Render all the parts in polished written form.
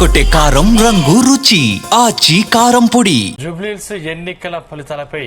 అదరగొట్టే కారం రంగు రుచి ఆచి కారం పొడి. జూబ్లీహిల్స్ ఎన్నికల ఫలితాలపై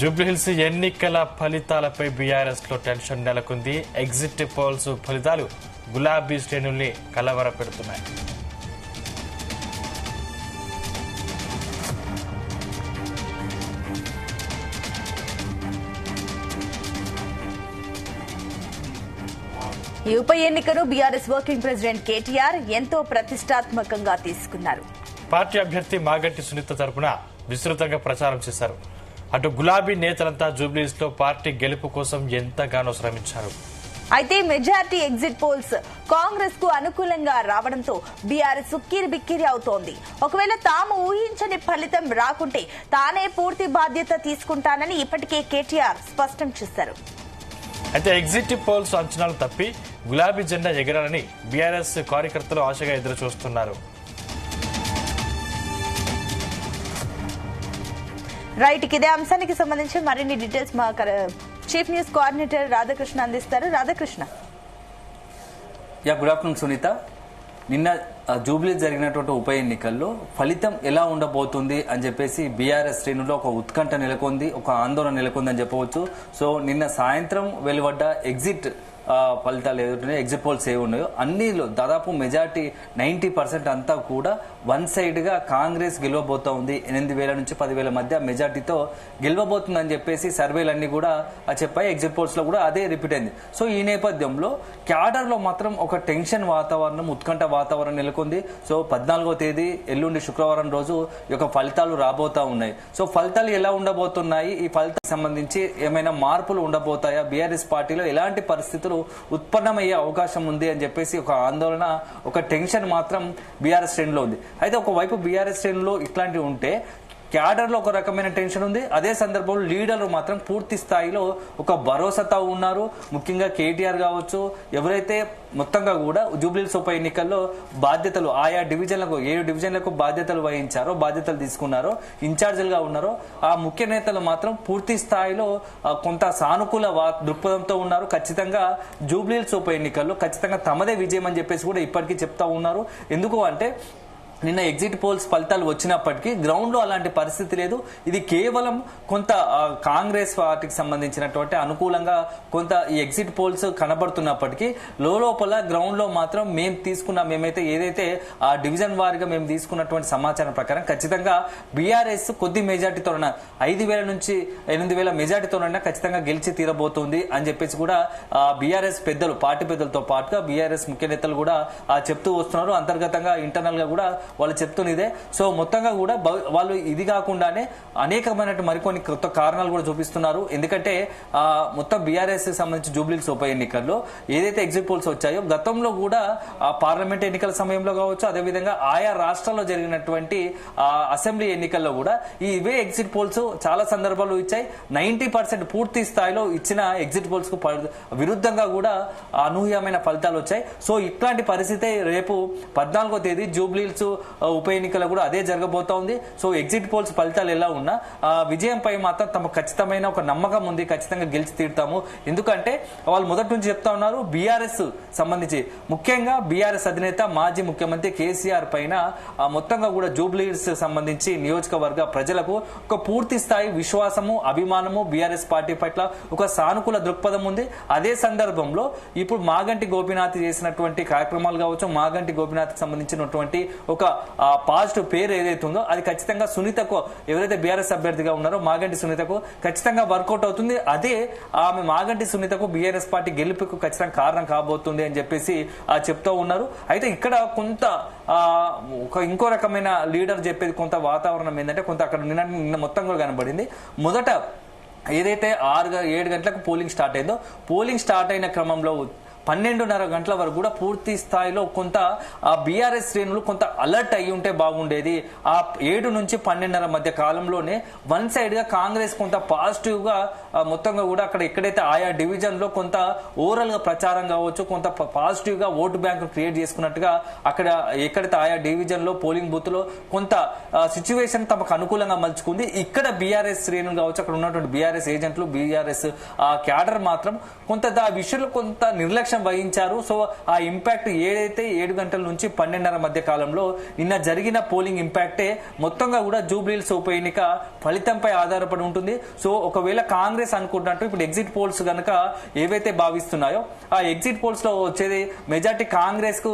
జూబ్లీహిల్స్ ఎన్నికల ఫలితాలపై బీఆర్ఎస్ లో టెన్షన్ నెలకొంది. ఎగ్జిట్ పోల్స్ ఫలితాలు గులాబీ శ్రేణుల్ని కలవరపెడుతున్నాయి. ఈ ఉప ఎన్నికను బీఆర్ఎస్ వర్కింగ్ ప్రెసిడెంట్ కేటీఆర్ ఎంతో ప్రతిష్టాత్మకంగా తీసుకున్నారు. పార్టీ అభ్యర్థి మాగంటి సునీత తరపున విస్తృతంగా ప్రచారం చేశారు. అటు గులాబీ నేతలంతా జూబ్లీహిల్స్ లో పార్టీ గెలుపు కోసం ఎంతగానో శ్రమించారు. అయితే మెజార్టీ ఎగ్జిట్ పోల్స్ కాంగ్రెస్ కు అనుకూలంగా రావడంతో బీఆర్ఎస్ ఉక్కిరి బిక్కిరి అవుతోంది. ఒకవేళ తాము ఊహించని ఫలితం రాకుంటే తానే పూర్తి బాధ్యత తీసుకుంటానని ఇప్పటికే కేటీఆర్ స్పష్టం చేశారు. అయితే ఎగ్జిట్ పోల్స్ అంచనాలు తప్పి గులాబీ జెండా ఎగరాలని బీఆర్ఎస్ కార్యకర్తలు ఆశగా ఎదురు చూస్తున్నారు. రైట్, ఇదే అంశానికి సంబంధించి మరిన్ని డీటెయిల్స్ మా చీఫ్ న్యూస్ కోఆర్డినేటర్ రాధాకృష్ణ అందిస్తారు. రాధాకృష్ణ. Good afternoon Sunitha. నిన్న జూబ్లీహిల్స్ జరిగినటువంటి ఉప ఎన్నికల్లో ఫలితం ఎలా ఉండబోతుంది అని చెప్పేసి బీఆర్ఎస్ శ్రేణుల్లో ఒక ఉత్కంఠ నెలకొంది, ఒక ఆందోళన నెలకొంది అని చెప్పవచ్చు. సో నిన్న సాయంత్రం వెలువడ్డ ఎగ్జిట్ ఫలితాలు ఏదైతున్నాయో, ఎగ్జిట్ పోల్స్ ఏ ఉన్నాయో అన్నిలో దాదాపు మెజార్టీ 90% అంతా కూడా వన్ సైడ్ గా కాంగ్రెస్ గెలవబోతా ఉంది. 8,000 నుంచి 10,000 మధ్య మెజార్టీతో గెలవబోతుందని చెప్పేసి సర్వేలన్నీ కూడా చెప్పాయి. ఎగ్జిట్ పోల్స్ లో కూడా అదే రిపీట్ అయింది. సో ఈ నేపథ్యంలో క్యాడర్ లో మాత్రం ఒక టెన్షన్ వాతావరణం, ఉత్కంఠ వాతావరణం నెలకొంది. సో 14వ తేదీ ఎల్లుండి శుక్రవారం రోజు ఈ యొక్క ఫలితాలు రాబోతా ఉన్నాయి. సో ఫలితాలు ఎలా ఉండబోతున్నాయి, ఈ ఫలితాలకు సంబంధించి ఏమైనా మార్పులు ఉండబోతాయా, బీఆర్ఎస్ పార్టీలో ఎలాంటి పరిస్థితులు ఉత్పన్నమయ్యే అవకాశం ఉంది అని చెప్పేసి ఒక ఆందోళన, ఒక టెన్షన్ మాత్రం బీఆర్ఎస్ శ్రేణిలో ఉంది. అయితే ఒకవైపు బీఆర్ఎస్ శ్రేణిలో ఇట్లాంటివి ఉంటే క్యాడర్ లో ఒక రకమైన టెన్షన్ ఉంది. అదే సందర్భంలో లీడర్లు మాత్రం పూర్తి స్థాయిలో ఒక భరోసాతో ఉన్నారు. ముఖ్యంగా కేటీఆర్ కావచ్చు, ఎవరైతే మొత్తంగా కూడా జూబ్లీహిల్స్ ఉప ఎన్నికల్లో బాధ్యతలు ఆయా డివిజన్లకు 7 డివిజన్లకు బాధ్యతలు వహించారో, బాధ్యతలు తీసుకున్నారో, ఇన్ఛార్జీలుగా ఉన్నారో ఆ ముఖ్య నేతలు మాత్రం పూర్తి స్థాయిలో కొంత సానుకూల దృక్పథంతో ఉన్నారు. ఖచ్చితంగా జూబ్లీహిల్స్ ఉప ఎన్నికల్లో ఖచ్చితంగా తమదే విజయం అని చెప్పేసి కూడా ఇప్పటికీ చెప్తా ఉన్నారు. ఎందుకు అంటే నిన్న ఎగ్జిట్ పోల్స్ ఫలితాలు వచ్చినప్పటికీ గ్రౌండ్ లో అలాంటి పరిస్థితి లేదు. ఇది కేవలం కొంత కాంగ్రెస్ పార్టీకి సంబంధించినటువంటి అనుకూలంగా కొంత ఈ ఎగ్జిట్ పోల్స్ కనబడుతున్నప్పటికీ లోపల గ్రౌండ్ లో మాత్రం మేమైతే ఏదైతే ఆ డివిజన్ వారిగా మేము తీసుకున్నటువంటి సమాచారం ప్రకారం ఖచ్చితంగా బీఆర్ఎస్ కొద్ది మెజార్టీతో 5,000 నుంచి 8,000 మెజార్టీతోనైనా ఖచ్చితంగా గెలిచి తీరబోతుంది అని చెప్పేసి కూడా బీఆర్ఎస్ పెద్దలు, పార్టీ పెద్దలతో పాటుగా బీఆర్ఎస్ ముఖ్య నేతలు కూడా చెప్తూ వస్తున్నారు. అంతర్గతంగా ఇంటర్నల్ గా కూడా వాళ్ళు చెప్తున్నదే. సో మొత్తంగా కూడా వాళ్ళు ఇది కాకుండానే అనేకమైన మరికొన్ని కొత్త కారణాలు కూడా చూపిస్తున్నారు. ఎందుకంటే మొత్తం బీఆర్ఎస్ సంబంధించి జూబ్లీహిల్స్ ఉప ఎన్నికల్లో ఏదైతే ఎగ్జిట్ పోల్స్ వచ్చాయో గతంలో కూడా పార్లమెంట్ ఎన్నికల సమయంలో కావచ్చు, అదేవిధంగా ఆయా రాష్ట్రాల్లో జరిగినటువంటి అసెంబ్లీ ఎన్నికల్లో కూడా ఇవే ఎగ్జిట్ పోల్స్ చాలా సందర్భాల్లో ఇచ్చాయి. 90% పూర్తి స్థాయిలో ఇచ్చిన ఎగ్జిట్ పోల్స్ కు విరుద్ధంగా కూడా అనూహ్యమైన ఫలితాలు వచ్చాయి. సో ఇట్లాంటి పరిస్థితి రేపు 14వ తేదీ జూబ్లీహిల్స్ ఉప ఎన్నికల్లో కూడా అదే జరగబోతా ఉంది. సో ఎగ్జిట్ పోల్స్ ఫలితాలు ఎలా ఉన్నా విజయంపై మాత్రం తమ ఖచ్చితమైన ఒక నమ్మకం ఉంది. ఖచ్చితంగా గెలిచి తీరుతాము. ఎందుకంటే వాళ్ళు మొదటి నుంచి చెప్తా ఉన్నారు, బీఆర్ఎస్ సంబంధించి ముఖ్యంగా బీఆర్ఎస్ అధినేత మాజీ ముఖ్యమంత్రి కేసీఆర్ పైన మొత్తంగా కూడా జూబ్లీహిల్స్ సంబంధించి నియోజకవర్గ ప్రజలకు ఒక పూర్తి స్థాయి విశ్వాసము, అభిమానము బీఆర్ఎస్ పార్టీ పట్ల ఒక సానుకూల దృక్పథం ఉంది. అదే సందర్భంలో ఇప్పుడు మాగంటి గోపీనాథ్ చేసినటువంటి కార్యక్రమాలు కావచ్చు, మాగంటి గోపీనాథ్ సంబంధించినటువంటి ఒక పాజిటివ్ పేరు ఏదైతే ఉందో అది ఖచ్చితంగా సునీతకు, ఎవరైతే బీఆర్ఎస్ అభ్యర్థిగా ఉన్నారో మాగంటి సునీతకు ఖచ్చితంగా వర్కౌట్ అవుతుంది. అదే ఆమె మాగంటి సునీతకు బీఆర్ఎస్ పార్టీ గెలుపుకు ఖచ్చితంగా కారణం కాబోతుంది అని చెప్పేసి చెప్తూ ఉన్నారు. అయితే ఇక్కడ కొంత ఇంకో రకమైన లీడర్ చెప్పేది కొంత వాతావరణం ఏంటంటే కొంత అక్కడ నిన్న మొత్తం కూడా కనబడింది. మొదట ఏదైతే 6-7 గంటలకు పోలింగ్ స్టార్ట్ అయిందో, పోలింగ్ స్టార్ట్ అయిన క్రమంలో 12:30 గంటల వరకు కూడా పూర్తి స్థాయిలో కొంత బీఆర్ఎస్ శ్రేణులు కొంత అలర్ట్ అయ్యి ఉంటే బాగుండేది. ఆ 7 నుంచి 12:30 మధ్య కాలంలోనే వన్ సైడ్ గా కాంగ్రెస్ కొంత పాజిటివ్ గా మొత్తంగా కూడా అక్కడ ఎక్కడైతే ఆయా డివిజన్ లో కొంత ఓవరాల్ గా ప్రచారం కావచ్చు, కొంత పాజిటివ్ గా ఓటు బ్యాంకు క్రియేట్ చేసుకున్నట్టుగా అక్కడ ఎక్కడైతే ఆయా డివిజన్ లో పోలింగ్ బూత్ లో కొంత సిచ్యువేషన్ తమకు అనుకూలంగా మలుచుకుంది. ఇక్కడ బీఆర్ఎస్ శ్రేణులు కావచ్చు, అక్కడ ఉన్నటువంటి బీఆర్ఎస్ ఏజెంట్లు, బీఆర్ఎస్ క్యాడర్ మాత్రం కొంత ఆ విషయంలో కొంత నిర్లక్ష్యం వహించారు. సో ఆ ఇంపాక్ట్ ఏదైతే 7 గంటల నుంచి 12:30 మధ్య కాలంలో నిన్న జరిగిన పోలింగ్ ఇంపాక్టే మొత్తంగా కూడా జూబ్లీహిల్స్ ఉప ఎన్నిక ఫలితంపై ఆధారపడి ఉంటుంది. సో ఒకవేళ కాంగ్రెస్ అనుకుంటున్నట్టు ఇప్పుడు ఎగ్జిట్ పోల్స్ గనక ఏవైతే భావిస్తున్నాయో ఆ ఎగ్జిట్ పోల్స్ లో వచ్చేది మెజార్టీ కాంగ్రెస్ కు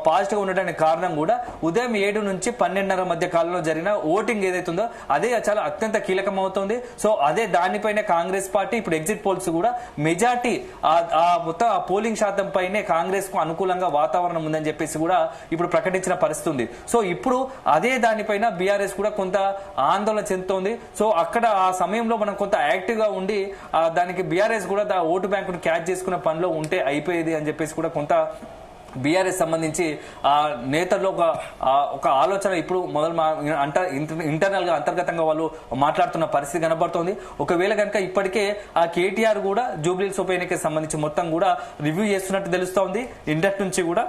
పాజిటివ్ ఉండడానికి కారణం కూడా ఉదయం 7 నుంచి 12:30 మధ్య కాలంలో జరిగిన ఓటింగ్ ఏదైతుందో అదే చాలా అత్యంత కీలకం అవుతుంది. సో అదే దానిపైన కాంగ్రెస్ పార్టీ ఇప్పుడు ఎగ్జిట్ పోల్స్ కూడా మెజార్టీ మొత్తం ఆ పోలింగ్ శాతం పైనే కాంగ్రెస్ కు అనుకూలంగా వాతావరణం ఉందని చెప్పేసి కూడా ఇప్పుడు ప్రకటించిన పరిస్థితి ఉంది. సో ఇప్పుడు అదే దానిపైన బీఆర్ఎస్ కూడా కొంత ఆందోళన చెందుతోంది. సో అక్కడ ఆ సమయంలో మనం కొంత యాక్టివ్ గా ఉండి దానికి బీఆర్ఎస్ కూడా ఓటు బ్యాంకును క్యాచ్ చేసుకునే పనిలో ఉంటే అయిపోయేది అని చెప్పేసి కూడా కొంత బీఆర్ఎస్ సంబంధించి ఆ నేతల్లో ఒక ఆలోచన ఇప్పుడు మొదలు ఇంటర్నల్ గా అంతర్గతంగా వాళ్ళు మాట్లాడుతున్న పరిస్థితి కనబడుతోంది. ఒకవేళ కనుక ఇప్పటికే ఆ కేటీఆర్ కూడా జూబ్లీహిల్స్ ఉప ఎన్నికకి సంబంధించి మొత్తం కూడా రివ్యూ చేస్తున్నట్టు తెలుస్తోంది. ఇంటర్ నుంచి కూడా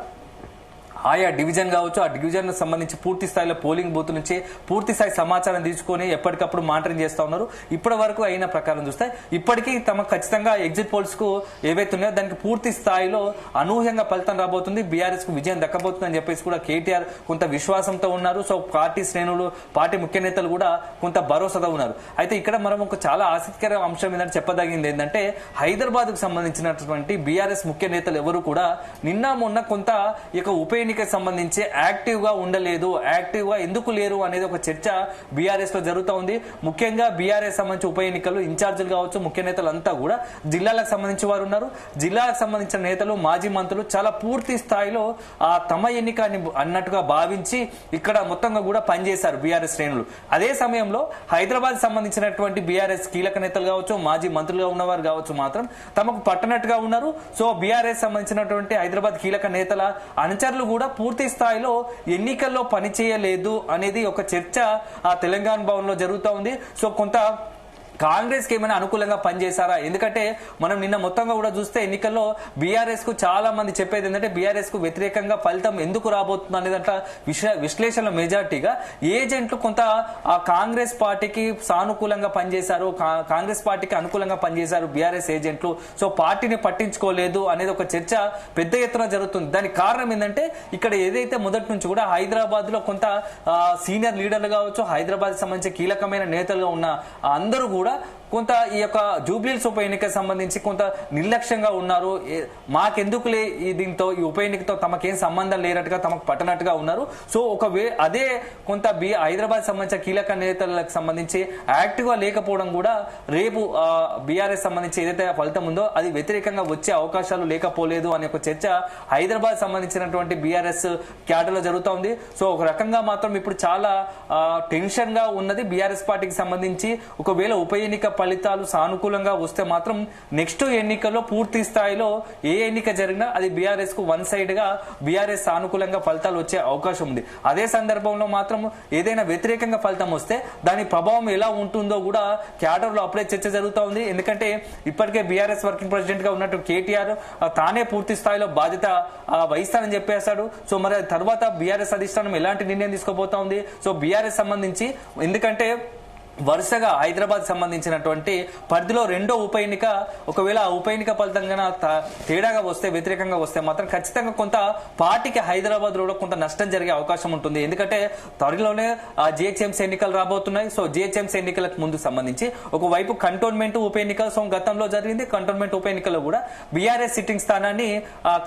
ఆయా డివిజన్ కావచ్చు, ఆ డివిజన్ సంబంధించి పూర్తి స్థాయిలో పోలింగ్ బూత్ నుంచి పూర్తి స్థాయి సమాచారం తీసుకుని ఎప్పటికప్పుడు మానిటరింగ్ చేస్తా ఉన్నారు. ఇప్పటి వరకు అయిన ప్రకారం చూస్తే ఇప్పటికీ తమ ఖచ్చితంగా ఎగ్జిట్ పోల్స్ కు ఏవైతే ఉన్నాయో దానికి పూర్తి స్థాయిలో అనూహ్యంగా ఫలితం రాబోతుంది, బీఆర్ఎస్ కు విజయం దక్కబోతుంది అని చెప్పేసి కూడా కేటీఆర్ కొంత విశ్వాసంతో ఉన్నారు. సో పార్టీ శ్రేణులు, పార్టీ ముఖ్య నేతలు కూడా కొంత భరోసాతో ఉన్నారు. అయితే ఇక్కడ మనం ఒక చాలా ఆసక్తికర అంశం ఏంటంటే చెప్పదగింది ఏంటంటే హైదరాబాద్ కు సంబంధించినటువంటి బీఆర్ఎస్ ముఖ్య నేతలు ఎవరు కూడా నిన్న మొన్న కొంత ఇక ఉప ఎన్నికకు సంబంధించి యాక్టివ్ గా ఉండలేదు, యాక్టివ్ గా ఎందుకు లేరు అనేది ఒక చర్చ బీఆర్ఎస్ లో జరుగుతూ ఉంది. ముఖ్యంగా బీఆర్ఎస్ సంబంధించి ఉప ఎన్నికలు ఇన్ఛార్జీలు కావచ్చు, ముఖ్య నేతలు అంతా కూడా జిల్లాలకు సంబంధించి వారు ఉన్నారు. జిల్లాలకు సంబంధించిన నేతలు, మాజీ మంత్రులు చాలా పూర్తి స్థాయిలో ఆ తమ ఎన్నిక అన్నట్టుగా భావించి ఇక్కడ మొత్తంగా కూడా పనిచేశారు బీఆర్ఎస్ శ్రేణులు. అదే సమయంలో హైదరాబాద్ సంబంధించినటువంటి బీఆర్ఎస్ కీలక నేతలు కావచ్చు, మాజీ మంత్రులుగా ఉన్నవారు కావచ్చు మాత్రం తమకు పట్టనట్టుగా ఉన్నారు. సో బీఆర్ఎస్ సంబంధించినటువంటి హైదరాబాద్ కీలక నేతల అనుచరులు కూడా పూర్తి స్థాయిలో ఎన్నికల్లో పనిచేయలేదు అనేది ఒక చర్చ ఆ తెలంగాణ భవన్ లో జరుగుతూ ఉంది. సో కొంత కాంగ్రెస్ కి ఏమైనా అనుకూలంగా పనిచేశారా? ఎందుకంటే మనం నిన్న మొత్తంగా కూడా చూస్తే ఎన్నికల్లో బీఆర్ఎస్ కు చాలా మంది చెప్పేది ఏంటంటే బీఆర్ఎస్ కు వ్యతిరేకంగా ఫలితం ఎందుకు రాబోతుంది అనేదంట విశ్లేషణ మెజార్టీగా ఏజెంట్లు కొంత ఆ కాంగ్రెస్ పార్టీకి సానుకూలంగా పనిచేశారు, కాంగ్రెస్ పార్టీకి అనుకూలంగా పనిచేశారు బీఆర్ఎస్ ఏజెంట్లు. సో పార్టీని పట్టించుకోలేదు అనేది ఒక చర్చ పెద్ద ఎత్తున జరుగుతుంది. దానికి కారణం ఏంటంటే ఇక్కడ ఏదైతే మొదటి నుంచి కూడా హైదరాబాద్ లో కొంత సీనియర్ లీడర్లు కావచ్చు, హైదరాబాద్ సంబంధించి కీలకమైన నేతలుగా ఉన్న అందరూ కూడా కొంత ఈ యొక్క జూబ్లీహిల్స్ ఉప ఎన్నికకు సంబంధించి కొంత నిర్లక్ష్యంగా ఉన్నారు. మాకెందుకులే దీంతో ఈ ఉప ఎన్నికతో తమకేం సంబంధం లేనట్టుగా, తమకు పట్టనట్టుగా ఉన్నారు. సో అదే కొంత హైదరాబాద్ సంబంధించిన కీలక నేతలకు సంబంధించి యాక్టివ్ గా లేకపోవడం కూడా రేపు బీఆర్ఎస్ సంబంధించి ఏదైతే ఫలితం ఉందో అది వ్యతిరేకంగా వచ్చే అవకాశాలు లేకపోలేదు అనే ఒక చర్చ హైదరాబాద్ సంబంధించినటువంటి బీఆర్ఎస్ క్యాడర్ లో జరుగుతూ ఉంది. సో ఒక రకంగా మాత్రం ఇప్పుడు చాలా టెన్షన్ గా ఉన్నది బీఆర్ఎస్ పార్టీకి సంబంధించి. ఒకవేళ ఉప ఎన్నిక ఫలితాలు సానుకూలంగా వస్తే మాత్రం నెక్స్ట్ ఎన్నికల్లో పూర్తి స్థాయిలో ఏ ఎన్నిక జరిగినా అది బీఆర్ఎస్ కు వన్ సైడ్ గా బీఆర్ఎస్ సానుకూలంగా ఫలితాలు వచ్చే అవకాశం ఉంది. అదే సందర్భంలో మాత్రం ఏదైనా వ్యతిరేకంగా ఫలితం వస్తే దాని ప్రభావం ఎలా ఉంటుందో కూడా క్యాడర్ లో అప్పుడే చర్చ జరుగుతూ ఉంది. ఎందుకంటే ఇప్పటికే బీఆర్ఎస్ వర్కింగ్ ప్రెసిడెంట్ గా ఉన్నట్టు కేటీఆర్ తానే పూర్తి స్థాయిలో బాధ్యత వహిస్తానని చెప్పేశాడు. సో మరి తర్వాత బీఆర్ఎస్ అధిష్టానం ఎలాంటి నిర్ణయం తీసుకోబోతా ఉంది? సో బీఆర్ఎస్ సంబంధించి ఎందుకంటే వరుసగా హైదరాబాద్ సంబంధించినటువంటి పరిధిలో రెండో ఉప ఎన్నిక, ఒకవేళ ఆ ఉప ఎన్నిక ఫలితంగా తేడాగా వస్తే, వ్యతిరేకంగా వస్తే మాత్రం ఖచ్చితంగా కొంత పార్టీకి హైదరాబాద్ లో కొంత నష్టం జరిగే అవకాశం ఉంటుంది. ఎందుకంటే త్వరలోనే జిహెచ్ఎంసీ ఎన్నికలు రాబోతున్నాయి. సో జిహెచ్ఎంసీ ఎన్నికలకు ముందు సంబంధించి ఒకవైపు కంటోన్మెంట్ ఉప ఎన్నికలు సో గతంలో జరిగింది. కంటోన్మెంట్ ఉప ఎన్నికల్లో కూడా బీఆర్ఎస్ సిట్టింగ్ స్థానాన్ని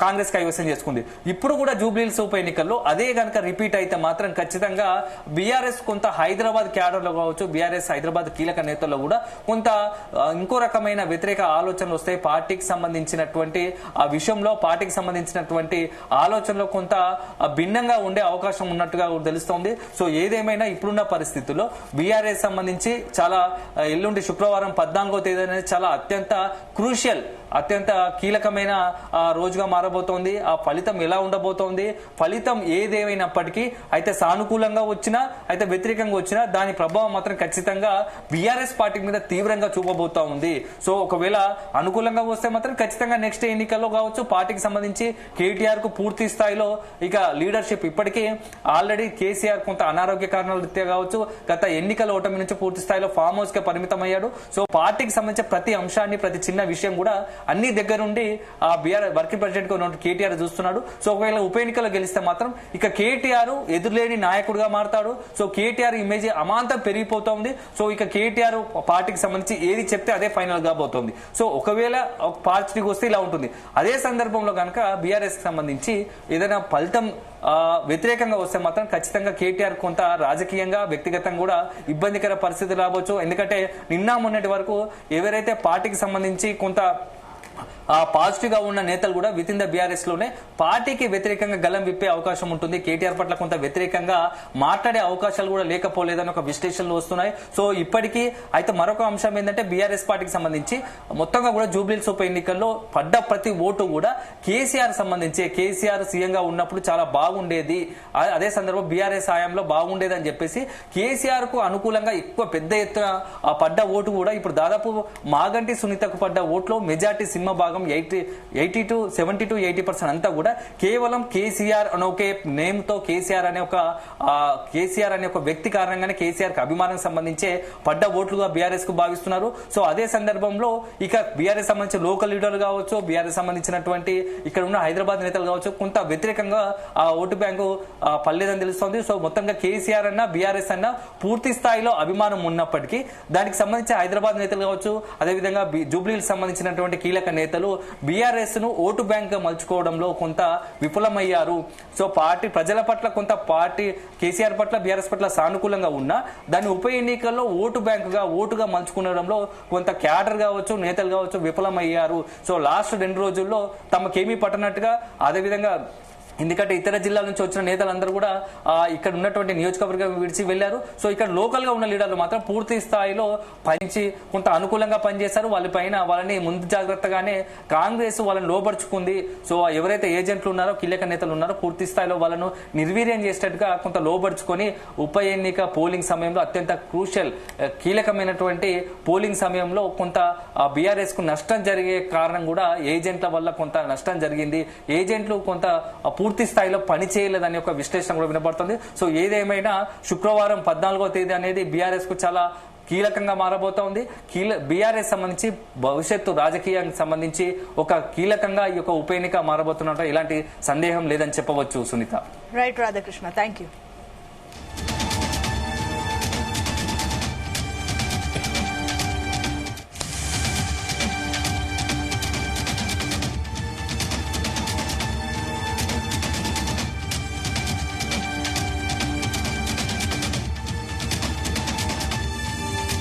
కాంగ్రెస్ కైవసం చేసుకుంది. ఇప్పుడు కూడా జూబ్లీహిల్స్ ఉప ఎన్నికల్లో అదే గనక రిపీట్ అయితే మాత్రం ఖచ్చితంగా బీఆర్ఎస్ కొంత హైదరాబాద్ క్యాడర్ లో కావచ్చు, బీఆర్ఎస్ హైదరాబాద్ కీలక నేతల్లో కూడా కొంత ఇంకో రకమైన వ్యతిరేక ఆలోచనలు వస్తాయి. పార్టీకి సంబంధించినటువంటి ఆ విషయంలో పార్టీకి సంబంధించినటువంటి ఆలోచనలో కొంత భిన్నంగా ఉండే అవకాశం ఉన్నట్టుగా తెలుస్తోంది. సో ఏదేమైనా ఇప్పుడున్న పరిస్థితుల్లో బీఆర్ఎస్ సంబంధించి చాలా ఎల్లుండి శుక్రవారం 14వ తేదీ అనేది చాలా అత్యంత క్రూషియల్ అత్యంత కీలకమైన రోజుగా మారబోతోంది. ఆ ఫలితం ఎలా ఉండబోతోంది, ఫలితం ఏదేమైనప్పటికీ అయితే సానుకూలంగా వచ్చినా అయితే వ్యతిరేకంగా వచ్చినా దాని ప్రభావం మాత్రం ఖచ్చితంగా బీఆర్ఎస్ పార్టీ మీద తీవ్రంగా చూపబోతా ఉంది. సో ఒకవేళ అనుకూలంగా వస్తే మాత్రం ఖచ్చితంగా నెక్స్ట్ ఎన్నికల్లో కావచ్చు పార్టీకి సంబంధించి కేటీఆర్ కు పూర్తి స్థాయిలో ఇక లీడర్షిప్, ఇప్పటికీ ఆల్రెడీ కేసీఆర్ కొంత అనారోగ్య కారణాల రీత్యా కావచ్చు గత ఎన్నికల ఓటమి నుంచి పూర్తి స్థాయిలో ఫామ్ హౌస్ కి పరిమితం అయ్యాడు. సో పార్టీకి సంబంధించిన ప్రతి అంశాన్ని ప్రతి చిన్న విషయం కూడా అన్ని దగ్గర నుండి ఆ బీఆర్ వర్కింగ్ ప్రెసిడెంట్ గా ఉన్న కేటీఆర్ చూస్తున్నాడు. సో ఒకవేళ ఉప ఎన్నికల్లో గెలిస్తే మాత్రం ఇక కేటీఆర్ ఎదురులేని నాయకుడిగా మారతాడు. సో కేటీఆర్ ఇమేజ్ అమాంతం పెరిగిపోతుంది. సో ఇక కేటీఆర్ పార్టీకి సంబంధించి ఏది చెప్తే అదే ఫైనల్ కాబోతోంది. సో ఒకవేళ పార్టీకి వస్తే ఇలా ఉంటుంది. అదే సందర్భంలో కనుక బీఆర్ఎస్ కి సంబంధించి ఏదైనా ఫలితం వ్యతిరేకంగా వస్తే మాత్రం ఖచ్చితంగా కేటీఆర్ కొంత రాజకీయంగా వ్యక్తిగతంగా కూడా ఇబ్బందికర పరిస్థితి రావచ్చు. ఎందుకంటే నిన్న మొన్నటి వరకు ఎవరైతే పార్టీకి సంబంధించి కొంత పాజిటివ్ గా ఉన్న నేతలు కూడా విత్ ఇన్ ద బీఆర్ఎస్ లోనే పార్టీకి వ్యతిరేకంగా గలం విప్పే అవకాశం ఉంటుంది. కేటీఆర్ పట్ల కొంత వ్యతిరేకంగా మాట్లాడే అవకాశాలు కూడా లేకపోలేదని ఒక విశ్లేషణలు వస్తున్నాయి. సో ఇప్పటికీ అయితే మరొక అంశం ఏంటంటే బీఆర్ఎస్ పార్టీకి సంబంధించి మొత్తంగా కూడా జూబ్లీహిల్స్ ఉప ఎన్నికల్లో పడ్డ ప్రతి ఓటు కూడా కేసీఆర్ సంబంధించి కేసీఆర్ సీఎంగా ఉన్నప్పుడు చాలా బాగుండేది, అదే సందర్భం బీఆర్ఎస్ హయాంలో బాగుండేది అని చెప్పేసి కేసీఆర్ కు అనుకూలంగా ఎక్కువ పెద్ద ఎత్తున పడ్డ ఓటు కూడా ఇప్పుడు దాదాపు మాగంటి సునీతకు పడ్డ ఓట్లో మెజార్టీ సింహభాగం 70-80% అంతా కూడా కేవలం కేసీఆర్ అనే ఒక నేమ్ తో కేసీఆర్ అనే ఒక వ్యక్తి కారణంగానే కేసీఆర్ కి అభిమానం సంబంధించే పడ్డ ఓట్లుగా బీఆర్ఎస్ కు భావిస్తున్నారు. సో అదే సందర్భంలో ఇక బీఆర్ఎస్ సంబంధించిన లోకల్ లీడర్లు కావచ్చు, బీఆర్ఎస్ సంబంధించినటువంటి ఇక్కడ ఉన్న హైదరాబాద్ నేతలు కావచ్చు కొంత వ్యతిరేకంగా ఆ ఓటు బ్యాంకు పర్లేదని తెలుస్తోంది. సో మొత్తంగా కేసీఆర్ అన్న బీఆర్ఎస్ అన్న పూర్తి స్థాయిలో అభిమానం ఉన్నప్పటికీ దానికి సంబంధించి హైదరాబాద్ నేతలు కావచ్చు, అదేవిధంగా జూబ్లీహిల్స్ సంబంధించినటువంటి కీలక నేతలు బీఆర్ఎస్ ను ఓటు బ్యాంక్ గా మలుచుకోవడంలో కొంత విఫలమయ్యారు. సో పార్టీ ప్రజల పట్ల కొంత పార్టీ కేసీఆర్ పట్ల బీఆర్ఎస్ పట్ల సానుకూలంగా ఉన్నా దాన్ని ఉప ఎన్నికల్లో ఓటు బ్యాంకుగా ఓటుగా మలుచుకునడంలో కొంత క్యాడర్ కావచ్చు నేతలు కావచ్చు విఫలమయ్యారు. సో లాస్ట్ 2 రోజుల్లో తమకేమీ పట్టనట్టుగా, అదేవిధంగా ఎందుకంటే ఇతర జిల్లాల నుంచి వచ్చిన నేతలందరూ కూడా ఇక్కడ ఉన్నటువంటి నియోజకవర్గం విడిచి వెళ్లారు. సో ఇక్కడ లోకల్ గా ఉన్న లీడర్లు మాత్రం పూర్తి స్థాయిలో పనిచి కొంత అనుకూలంగా పనిచేశారు. వాళ్ళని ముందు జాగ్రత్తగానే కాంగ్రెస్ వాళ్ళని లోపరుచుకుంది. సో ఎవరైతే ఏజెంట్లు ఉన్నారో కీలక నేతలు ఉన్నారో పూర్తి స్థాయిలో వాళ్ళను నిర్వీర్యం చేసేట్టుగా కొంత లోపరుచుకొని ఉప ఎన్నిక పోలింగ్ సమయంలో అత్యంత క్రూషియల్ కీలకమైనటువంటి పోలింగ్ సమయంలో కొంత బీఆర్ఎస్ కు నష్టం జరిగే కారణం కూడా ఏజెంట్ల వల్ల కొంత నష్టం జరిగింది. ఏజెంట్లు కొంత పూర్తి స్థాయిలో పని చేయలేదనే ఒక విశ్లేషణ కూడా వినబడుతుంది. సో ఏదేమైనా శుక్రవారం 14వ తేదీ అనేది బీఆర్ఎస్ కు చాలా కీలకంగా మారబోతోంది. బీఆర్ఎస్ సంబంధించి భవిష్యత్తు రాజకీయానికి సంబంధించి ఒక కీలకంగా ఈ యొక్క ఉప ఎన్నిక మారబోతున్నట్టు ఎలాంటి సందేహం లేదని చెప్పవచ్చు. Sunitha. Right Radhakrishna, thank you.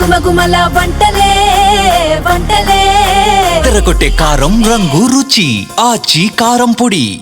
గుమగుమల వంటలే తెరకొట్టే కారం రంగు రుచి ఆచి కారం పొడి.